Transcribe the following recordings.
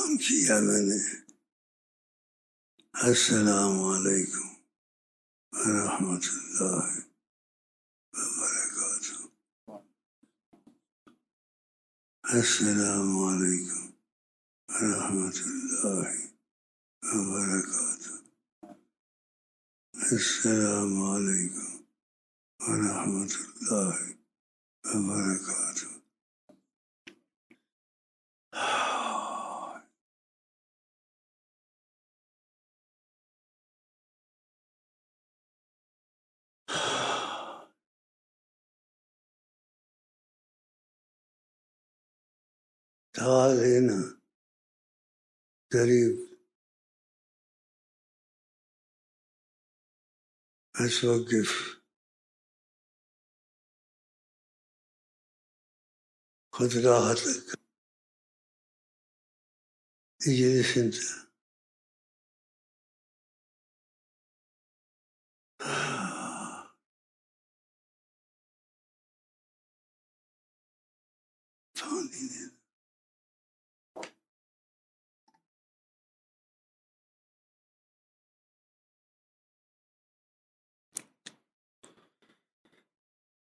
سلام کیا میں نے، السلام علیکم ورحمۃ اللہ وبرکاتہ، السلام علیکم ورحمۃ اللہ وبرکاتہ، السلام علیکم ورحمۃ اللہ وبرکاتہ۔ تعالينا قريب أتوقف خذ راحتك، اجلس انت.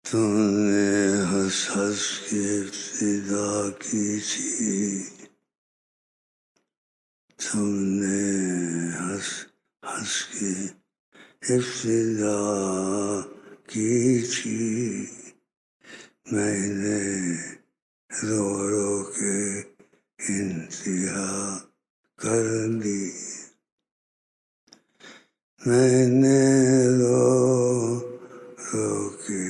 تم نے ہنس ہنس کے ابتدا کی تھی، تم نے ہنس ہنس کے ابتدا کی تھی، میں نے رو رو کے انتہا کر دی، میں نے رو رو کے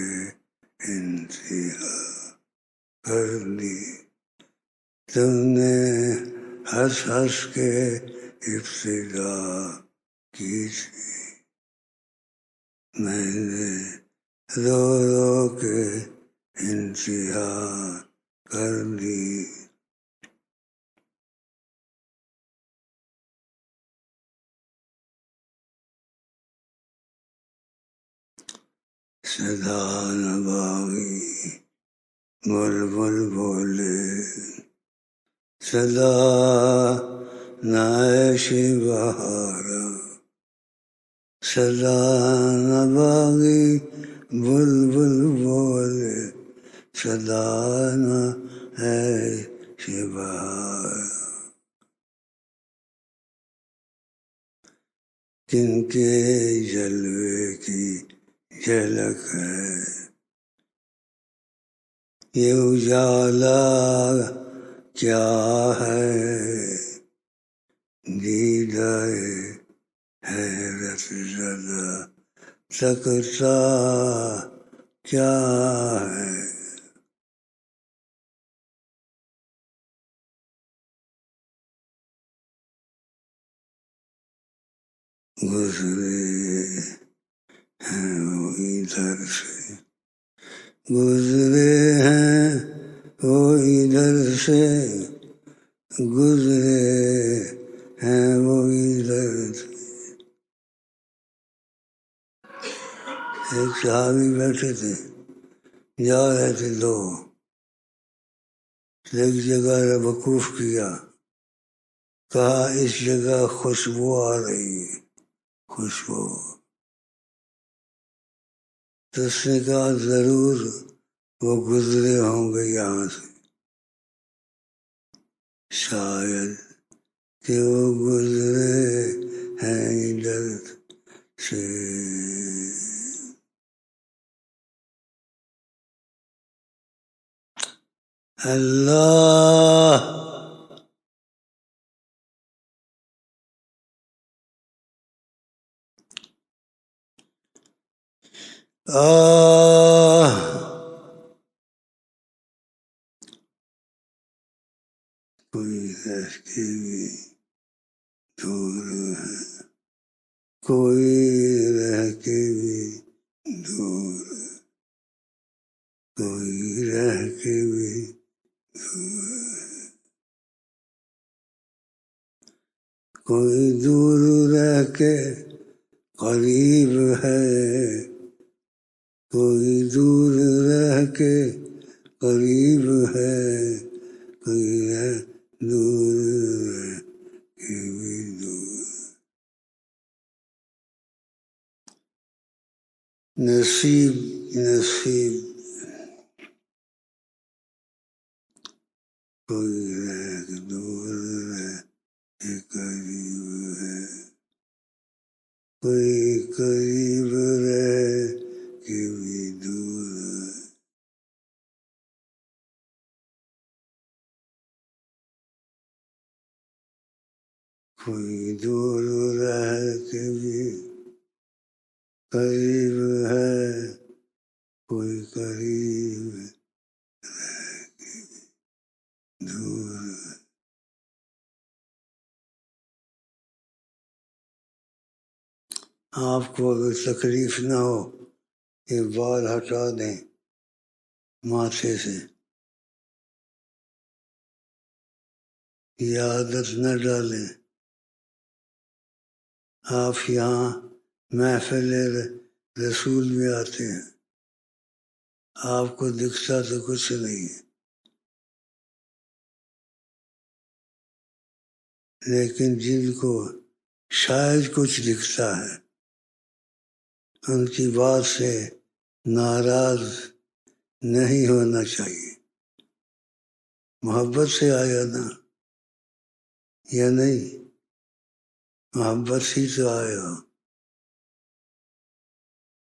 انتہا کر دی، تم نے ہنس ہنس کے ابتدا کی تھی، میں نے رو رو کے انتہا کر دی۔ صدا نباغی بلبل بولے، صدا نعش بہارا، صدا نباغی بلبل بولے، صدا نعش بہارا، کن کے جلوے کی جھلک ہے یہ اجالا کیا ہے، دیدہ حیرت زدہ تکتا کیا ہے، گزرے ہیں وہ ادھر سے، گزرے ہیں وہ ادھر سے، گزرے ہیں وہ ادھر سے۔ ایک صحابی بیٹھے تھے، جا رہے تھے دو، ایک جگہ وقوف کیا، کہا اس جگہ خوشبو آ رہی ہے، خوشبو، تو اس نے کہا ضرور وہ گزرے ہوں گے یہاں سے، شاید کہ وہ گزرے ہیں ادھر سے۔ اللہ کوئی رہ کے بھی دور ہے، کوئی رہ کے بھی دور ہے، کوئی رہ کے بھی دور ہے، کوئی دور رہ کے قریب ہے، کوئی دور رہ کے قریب ہے، کوئی دور کہ بھی دور. نصیب نصیب کوئی ہے کہ دور ہے کہ قریب ہے. کوئی قریب رہے کہ بھی دور ہے. کوئی دور رہ کے بھی قریب ہے. کوئی قریب رہ کے دور ہے. آپ کو اگر تکلیف نہ ہو یہ بال ہٹا دیں ماتھے سے، یہ عادت نہ ڈالیں. آپ یہاں محفل رسول میں آتے ہیں، آپ کو دکھتا تو کچھ نہیں ہے، لیکن جن کو شاید کچھ دکھتا ہے ان کی بات سے ناراض نہیں ہونا چاہیے. محبت سے آیا نا یا نہیں؟ محبت ہی تو آئے ہو،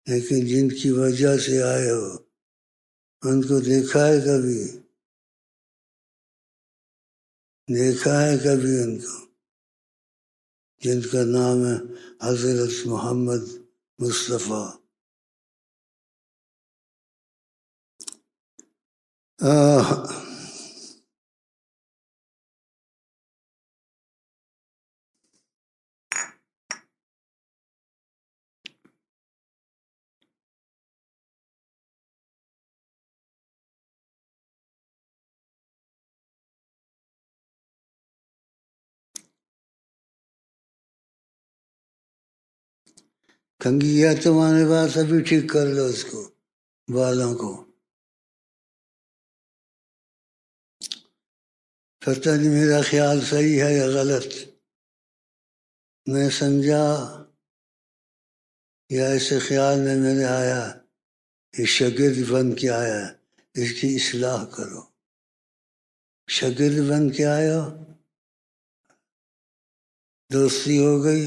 لیکن جن کی وجہ سے آئے ہو ان کو دیکھا ہے کبھی؟ دیکھا ہے کبھی ان کو جن کا نام ہے حضرت محمد مصطفیٰ؟ کنگھی ہے تمہارے پاس؟ ابھی ٹھیک کر لو اس کو، بالوں کو. پتہ نہیں میرا خیال صحیح ہے یا غلط. میں سمجھا یا ایسے خیال میں میرے آیا یہ شاگرد بن کے آیا، اس کی اصلاح کرو. شاگرد بن کے آیا، دوستی ہو گئی.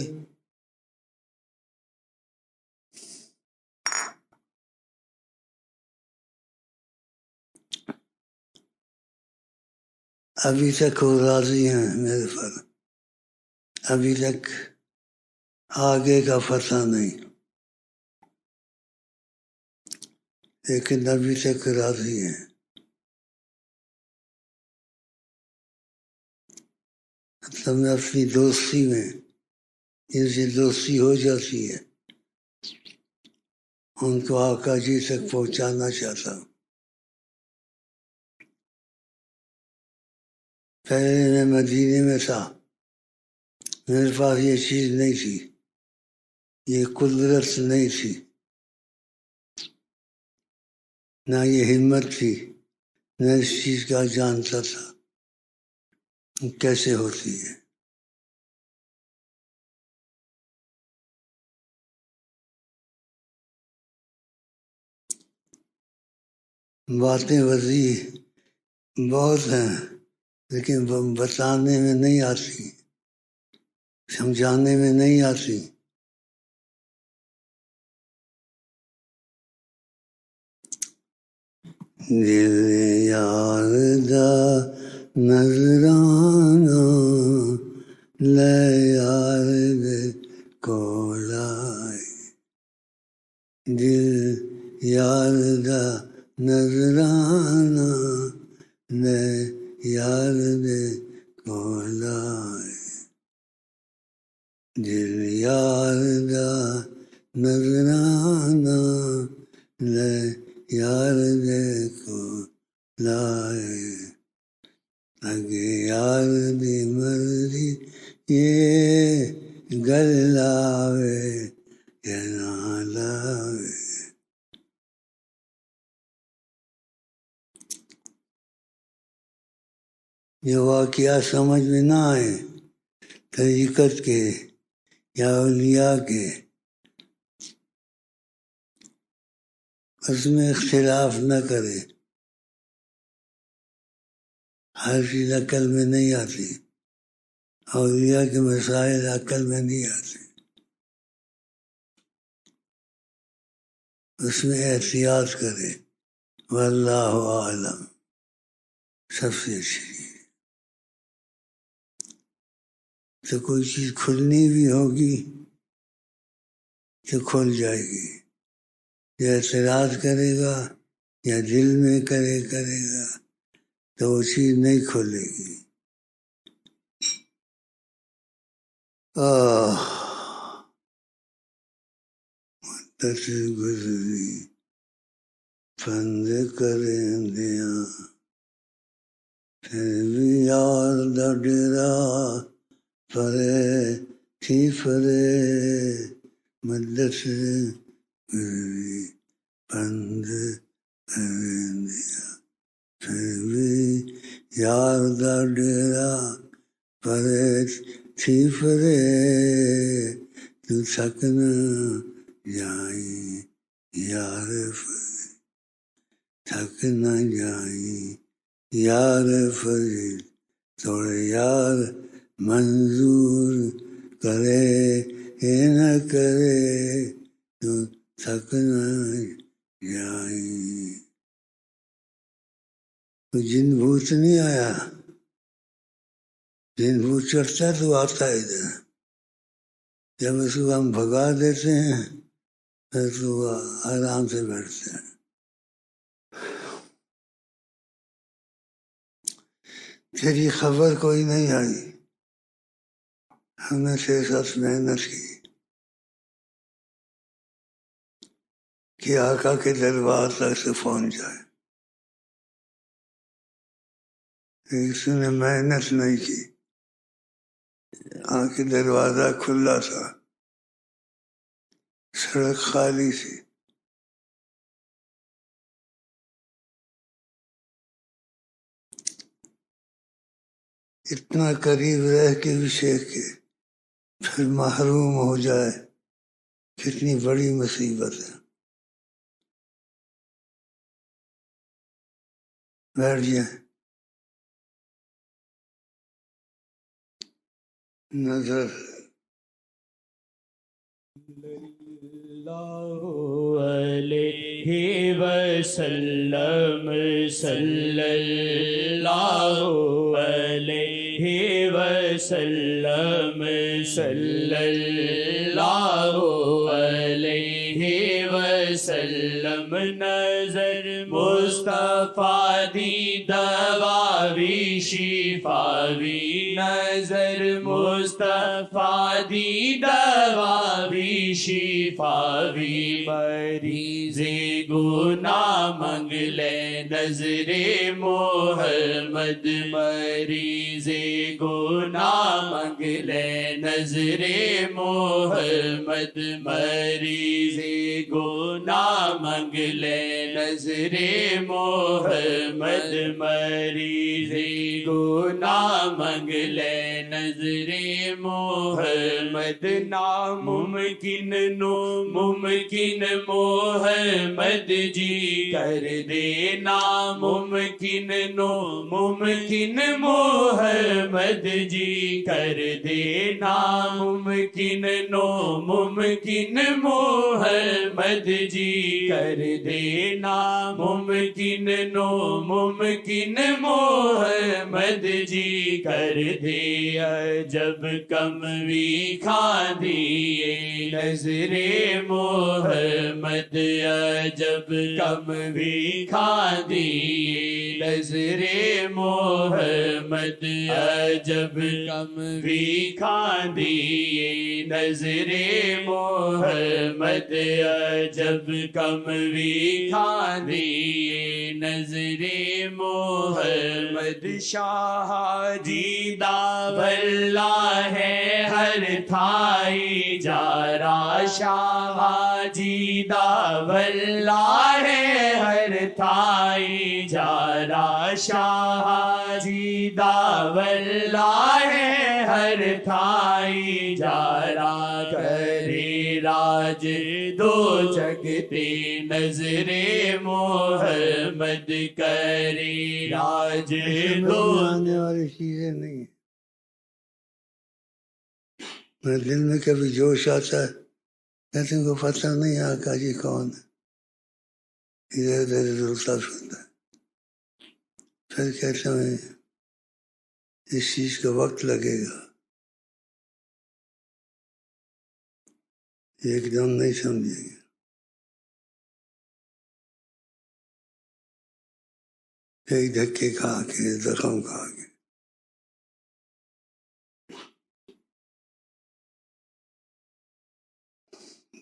ابھی تک وہ راضی ہیں میرے پر، ابھی تک آگے کا پتہ نہیں، لیکن ابھی تک راضی ہیں. تو میں اپنی دوستی میں ان سے دوستی ہو جاتی ہے ان کو آقا جی تک پہنچانا چاہتا ہوں. پہلے میں مدینے میں تھا، میرے پاس یہ چیز نہیں تھی، یہ قدرت نہیں تھی، نہ یہ ہمت تھی، نہ اس چیز کا جانتا تھا کیسے ہوتی ہے. باتیں وضیح بہت ہیں لیکن بتانے میں نہیں آتی، سمجھانے میں نہیں آتی. دل یار دا نظرانہ لے یار دے کول آئے. دل یار دا نظرانہ لے یار دے کول آئے. دل یار دا نظرانہ لے یار دے کول آئے. اگے یار دی مرضی یہ گل آوے یا نہ لاوے. جو واقعات سمجھ میں نہ آئے طریقت کے یا اولیاء کے، اس میں اختلاف نہ کرے. ہر چیز عقل میں نہیں آتی، اولیاء کے مسائل عقل میں نہیں آتے، اس میں احتیاط کرے. واللہ اعلم سب سے اچھی چیز. تو کوئی چیز کھلنی بھی ہوگی تو کھل جائے گی. یا اعتراض کرے گا یا دل میں کرے گا تو وہ چیز نہیں کھلے گی. گزری پند کریں دیا پھر بھی یار دا ڈیرا فرے تھی فرے مدت گزری پند کریں دیا پھر بھی یار دا ڈیرا فرے تھی فرے تو تھک نہ جائیں یار فرید تھک نہ جائیں یار فرید تھوڑے یار منظور کرے نہ کرے تو تھک نہ جائیں. تو جن بھوت نہیں آیا، جن بھوت چڑھتا تو آتا ادھر. جب اس کو ہم بھگا دیتے ہیں پھر تو وہ آرام سے بیٹھتے ہیں. تیری خبر کوئی نہیں آئی، ہم نے 6 محنت کی کہ آقا کے دربار تک سے پہنچ جائے. اس نے محنت نہیں کی، آقا کے دروازہ کھلا تھا، سڑک خالی تھی. اتنا قریب رہ کے بھی شیخ کے پھر محروم ہو جائے، کتنی بڑی مصیبت ہے. بیٹھ جائیں. نظر اللہ علیہ وسلم صلی اللہ علیہ وسلم صلی اللہ علیہ وسلم. نظر مصطفیٰ دی دوا بھی شفا بھی، نظر مصطفیٰ دی دوا بھی شفا بھی. مریض گناہ منگ لے نظر محمد، مریض گناہ منگ لے نظر محمد، مریض گناہ منگ لے نظر محمد، مریض گناہ منگ لے نظر محمد. ناممکن نو ممکن محمد جی کر دے، ناممکن نو ممکن محمد جی کر دے، ناممکن نو ممکن محمد جی کر دے، ناممکن نو ممکن محمد جی کر دے. عجب کموی کھا دیے نظر محمد، عجب کموی کھا دیے نظر محمد، عجب کموی کھا دیے نظر محمد، عجب کموی کھا دیے نظر محمد. شاہ جی واللہ ہے ہر تھائی جارا، شاہ جی واللہ ہے ہر تھائی جارا. ہمارا شاہ جی واللہ ہے ہر تھائی جارا کرے راج دو جگتے نظر محمد کرے راج دو آنے والی چیزیں نہیں ہیں. میرے دل میں کبھی جوش آتا ہے، کہتے ہیں کو پتہ نہیں آقا جی کون ہے، ادھر ادھر ڈرتا پھرتا ہے. پھر کہتا ہوں اس چیز کا وقت لگے گا، ایک دم نہیں سمجھے گا. ایک دھکے کھا کے زخم کھا کے.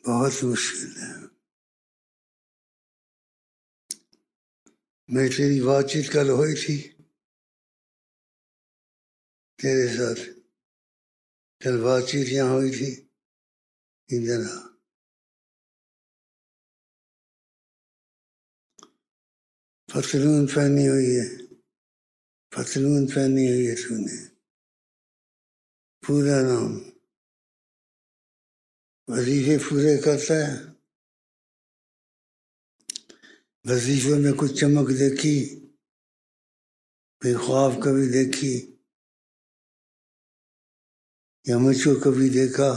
بہت مشکل ہے. میں تیری بات چیت کل ہوئی تھی تیرے ساتھ، کل بات چیت یہاں ہوئی تھی ادھر آ. پتلون پہنی ہوئی ہے، پتلون پہنی ہوئی ہے تو نے، پورا نام وظیفے پورے کرتا ہے. وظیفے میں کچھ چمک دیکھی، کوئی خواب کبھی دیکھی یا مجھ کو کبھی دیکھا؟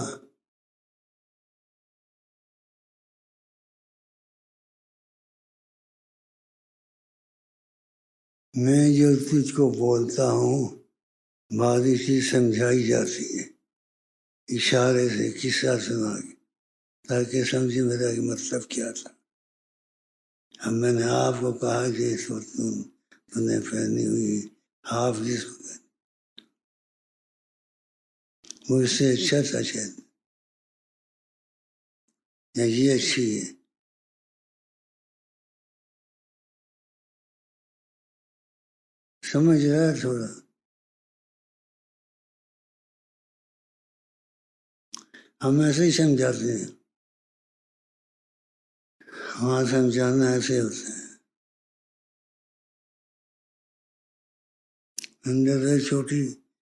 میں جو تجھ کو بولتا ہوں بعض چیز سمجھائی جاتی ہے اشارے سے، قصہ سنا کے تاکہ سمجھے میرا کہ مطلب کیا تھا. اب میں نے آپ کو کہا کہ اس وقت تم نے پہنی ہوئی ہاف جس کو مجھ سے اچھا تھا شاید، یا یہ اچھی ہے. سمجھ رہا ہے تھوڑا؟ ہم ایسے ہی سمجھاتے ہیں، ہاں سمجھانا ایسے ہوتا ہے. اندر ہے چھوٹی،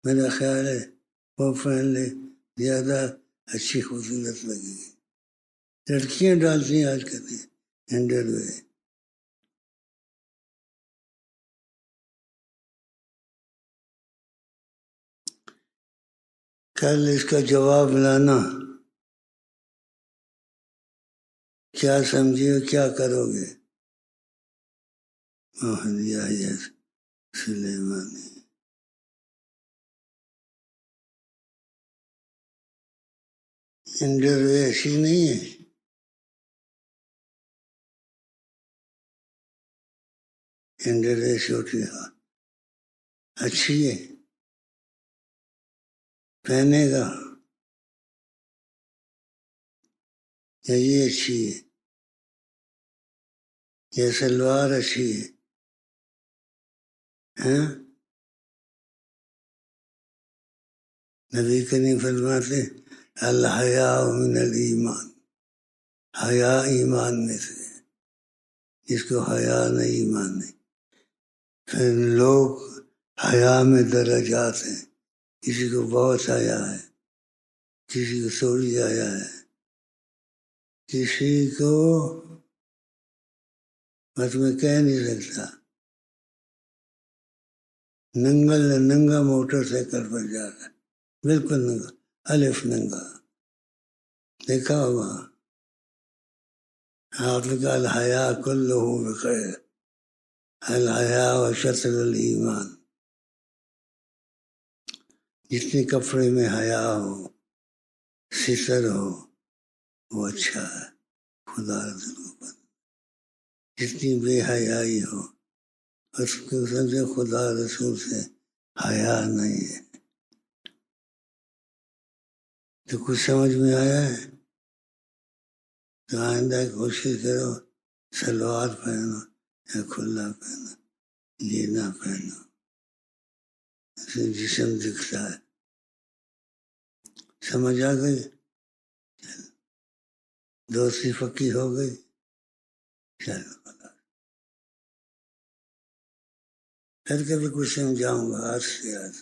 میرا خیال ہے وہ پہن لے زیادہ اچھی خوبصورت لگے گی. لڑکیاں ڈالتی ہیں آج کل انڈر ویئر. کل اس کا جواب لانا، کیا سمجھے ہو کیا کرو گے. محمدیہ سلیمانی انڈر ویئر ایسی نہیں ہے. انڈر ویئر چھوٹی اچھی ہے، پہنے گا یا یہ اچھی ہے، یہ سلوار اچھی ہے. ہاں نبی کریم فرماتے الحیاء من الایمان، حیا ایمان میں سے، جس کو حیا نہیں ایمان نہیں. پھر لوگ حیا میں درجات ہیں، کسی کو بہت حیا ہے، کسی کو تھوڑی حیا ہے، کسی کو بس میں کہہ نہیں سکتا. ننگا موٹر سائیکل پر جا رہا ہے، بالکل ننگا، الف ننگا، دیکھا ہوگا. آپ نے کہا الحیاء کلہ بخیر، الحیاء و شطر الایمان. جتنے کپڑے میں حیا ہو، ستر ہو، وہ اچھا ہے، خدا رسول کو. جتنی بے حیائی ہو اس کو سمجھے خدا رسول سے حیا نہیں ہے. تو کچھ سمجھ میں آیا ہے؟ تو آئندہ کوشش کرو سلوار پہنو یا کھلا پہنو، یہ نہ پہنو، اسے جسم دکھتا ہے. سمجھ آ گئی؟ دوستی پکی ہو گئی. چلو. پھر کبھی کچھ سمجھاؤں گا آج سے آج.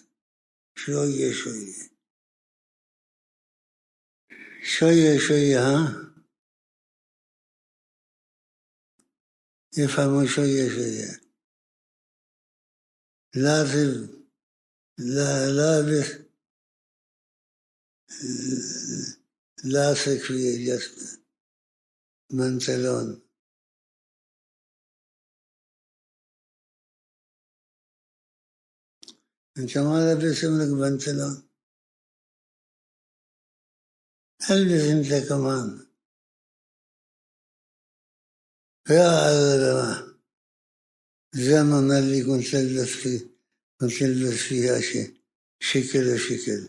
شویے شویے شویے شویے. ہاں یہ فرمو شویے شویے. لازم لابس لاصق فی جسم منسلون. ماذا باسم لك بنسلون؟ البس انت كمان يا الزمن اللي كنت تلبس فيها شكل وشكل.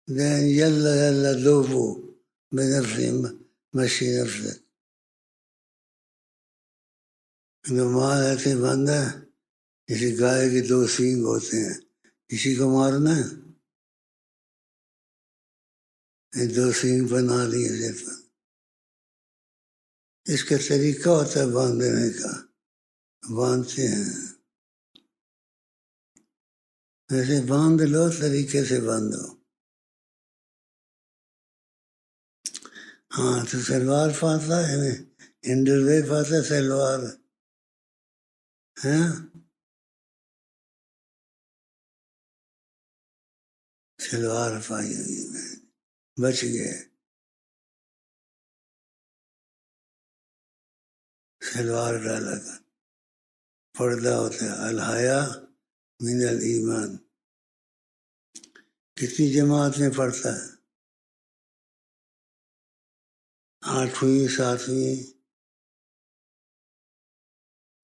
لأن يلا ذوبوا بنفسهم مشي نفسك. جو مال ہے بندہ کسی گائے کے 2 سینگ ہوتے ہیں، کسی کو مارنا ہے 2 سینگ بنا لیے جیسا. اس کا طریقہ ہوتا ہے باندھنے کا، باندھتے ہیں. ویسے باندھ لو، طریقے سے باندھو. ہاں تو سلوار پاتا ہے، انڈروے پاتا سلوار. ہاں سلوار پائی ہوئی میں بچ گئے. سلوار ڈالا کر پردہ ہوتا ہے. الحیا من الایمان. کتنی جماعت میں پڑھتا ہے؟ 8ویں 7ویں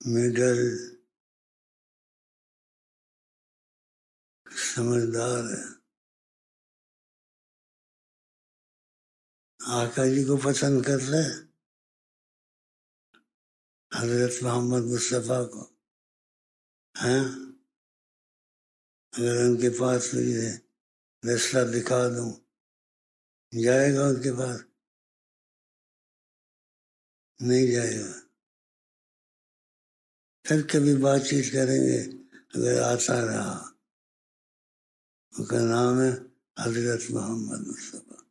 مڈل. سمجھدار ہے. آقا جی کو پسند کرتا ہے، حضرت محمد مصطفیٰ کو. ہیں اگر ان کے پاس مجھے رستہ دکھا دوں، جائے گا ان کے پاس؟ نہیں جائے گا. پھر کبھی بات چیت کریں گے اگر آتا رہا. ان کا نام ہے حضرت محمد مصطفیٰ،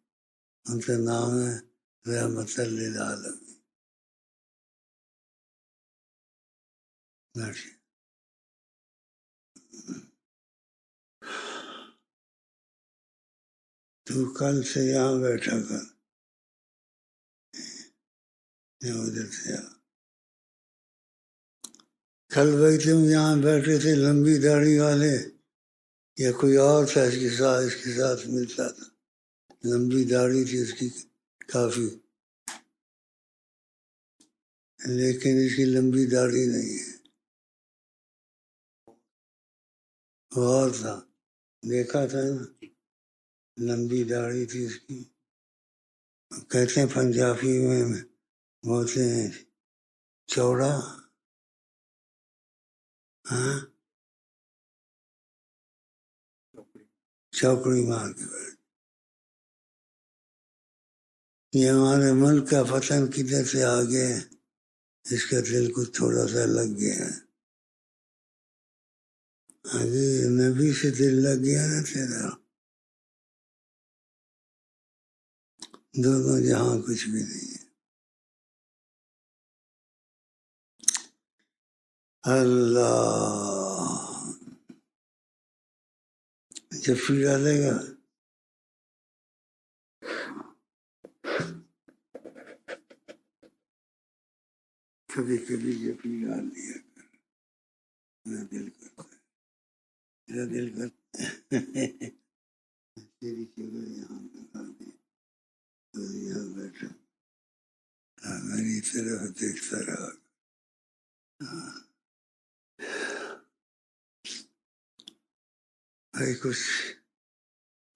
ان کا نام ہے رحمت للعالمین. تو کل سے یہاں بیٹھا کر، ادھر سے کل بھائی تم یہاں بیٹھے تھے لمبی داڑھی والے، یا کوئی اور تھا اس کے ساتھ ملتا تھا؟ لمبی داڑھی تھی اس کی کافی، لیکن اس کی لمبی داڑھی نہیں ہے. اور تھا، دیکھا تھا نا، لمبی داڑھی تھی اس کی. کہتے ہیں پنجابی میں بولتے ہیں چوڑا. ہاں چوکڑی مار کے بیٹھ. یہ ہمارے ملک کا پتن کدھر سے آ گیا، اس کا دل کچھ تھوڑا سا لگ گیا. آگے نبی سے دل لگ گیا نا تیرا، دونوں جہاں کچھ بھی نہیں ہے. اللہ جفی ڈالے گا. کبھی کبھی جفی ڈال دیا کر، میرا دل کرتا ہے، میرا دل کرتا ہے تیری جگہ یہاں لگا دی، تو یہاں بیٹھا میری طرف دیکھتا رہا. بھائی کچھ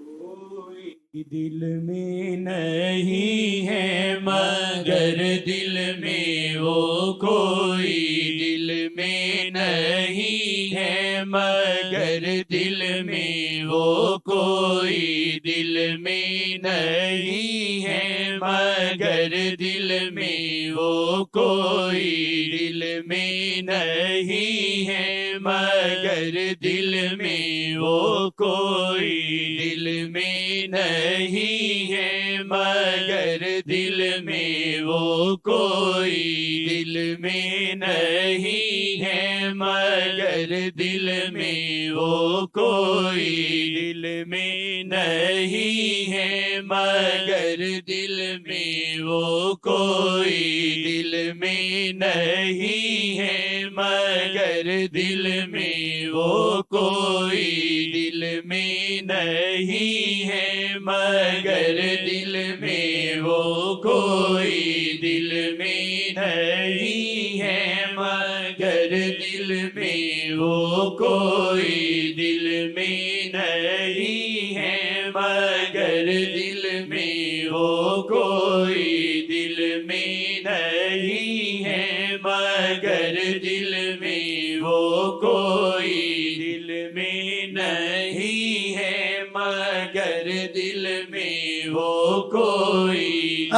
کوئی دل میں نہیں ہے مگر دل میں وہ کوئی دل میں نہیں ہے مگر دل میں وہ کوئی دل میں نہیں ہے، مگر دل میں وہ کوئی دل میں نہیں ہے، مگر دل میں وہ کوئی دل میں نہیں ہے، مگر دل میں وہ کوئی دل میں نہیں ہے، مگر دل میں وہ کوئی دل میں نہیں ہے، مگر دل میں وہ کوئی دل میں نہیں ہے، مگر دل میں وہ کوئی دل میں نہیں ہے، مگر دل میں وہ کوئی دل میں نہیں ہے، مگر دل میں وہ کوئی دل میں نہیں ہے، مگر دل میں وہ کوئی دل میں نہیں ہے، مگر دل میں وہ کوئی دل میں نہیں ہے، مگر دل میں وہ کوئی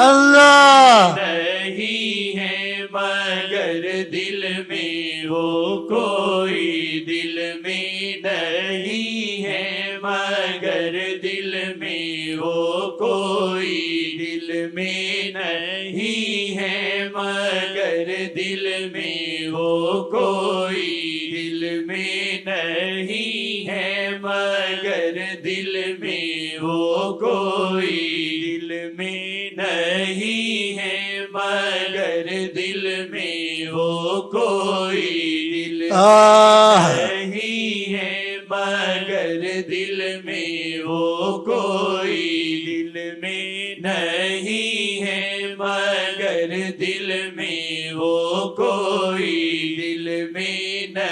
اللہ نہیں ہے، مگر دل میں وہ کوئی دل میں نہیں ہے، مگر دل میں وہ کوئی دل میں نہیں ہے، مگر دل میں وہ کوئی دل میں نہیں ہے، مگر دل میں وہ کوئی دل میں نہیں ہے، مگر دل میں وہ کوئی دل نہیں ہے، مگر دل میں وہ کوئی دل میں نہیں ہے، مگر دل میں وہ کوئی دل میں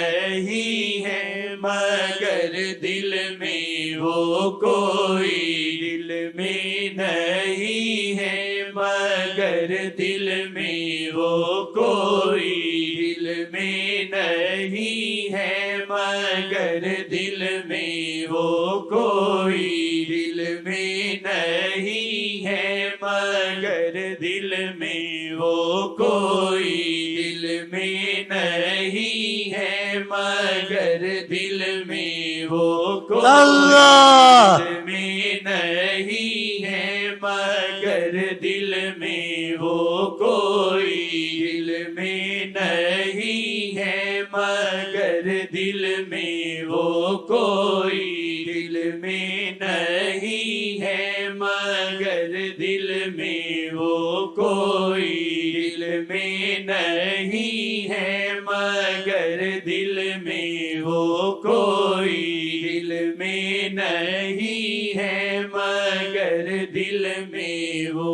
نہیں ہے، مگر دل میں وہ کوئی دل میں نہیں ہے، مگر دل میں وہ کوئی دل میں نہیں ہے، مگر دل میں وہ کوئی دل میں نہیں ہے، مگر دل میں وہ کوئی دل میں نہیں ہے، مگر دل میں وہ کوئی اللہ دل میں نہیں ہے، مگر دل میں وہ کوئی دل میں نہیں ہے، مگر دل میں وہ کوئی دل میں نہیں ہے، مگر دل میں وہ کوئی دل میں نہیں ہے، مگر دل میں وہ کوئی دل میں نہیں ہے، مگر دل میں وہ